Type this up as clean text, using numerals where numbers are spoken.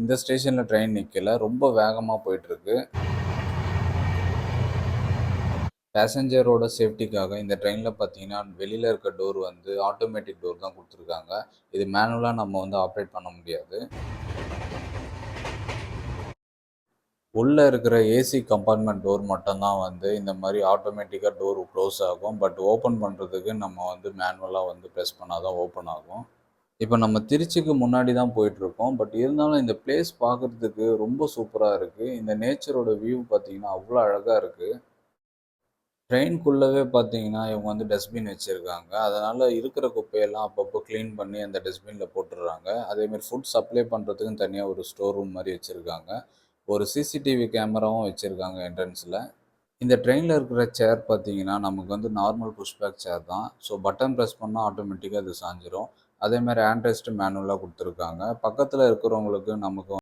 இந்த ஸ்டேஷன்ல ட்ரெயின் நிக்கல. ரொம்ப வேகமா போயிட்டுருக்கு. பேசஞ்சரோட சேஃப்டிக்காக இந்த ட்ரெயின்ல பார்த்தீங்கன்னா, வெளியில இருக்க டோர் வந்து ஆட்டோமேட்டிக் டோர் தான் குடுத்துருக்காங்க. இது மேனுவலா நம்ம வந்து ஆப்ரேட் பண்ண முடியாது. உள்ள இருக்கிற ஏசி கம்பார்ட்மெண்ட் டோர் மட்டும் தான் வந்து இந்த மாரி ஆட்டோமேட்டிக்கா டோர் க்ளோஸ் ஆகும். பட் ஓப்பன் பண்றதுக்கு நம்ம வந்து மேனுவலா வந்து பிரஸ் பண்ணா தான் ஓப்பன் ஆகும். இப்ப நம்ம திருச்சிக்கு முன்னாடி தான் போயிட்டுருக்கோம். பட் இருந்தாலும் இந்த பிளேஸ் பார்க்கறதுக்கு ரொம்ப சூப்பரா இருக்கு. இந்த நேச்சரோட வியூ பார்த்தீங்கன்னா, அவ்ளோ அழகா இருக்கு. ட்ரெயின்க்குள்ளவே பார்த்தீங்கன்னா, இவங்க வந்து டஸ்ட்பின் வச்சிருக்காங்க. அதனால இருக்கிற குப்பையெல்லாம் அப்பப்போ கிளீன் பண்ணி அந்த டஸ்ட்பின்ல போட்டுர்றாங்க. அதேமாரி ஃபுட் சப்ளை பண்றதுக்குன்னு தனியா ஒரு ஸ்டோர் ரூம் மாரி வச்சிருக்காங்க. ஒரு சிசிடிவி கேமராவும் வச்சிருக்காங்க என்ட்ரன்ஸ்ல. இந்த ட்ரெயின்ல இருக்கிற சேர் பார்த்தீங்கன்னா, நமக்கு வந்து நார்மல் புஷ் பேக் சேர் தான். ஸோ பட்டன் பிரஸ் பண்ணா ஆட்டோமேட்டிக்கா அது சாஞ்சிரும். அதேமாரி ஹேண்ட் ரெஸ்ட் மேனுவலா குடுத்துருக்காங்க. பக்கத்துல இருக்கிறவங்களுக்கு நமக்கு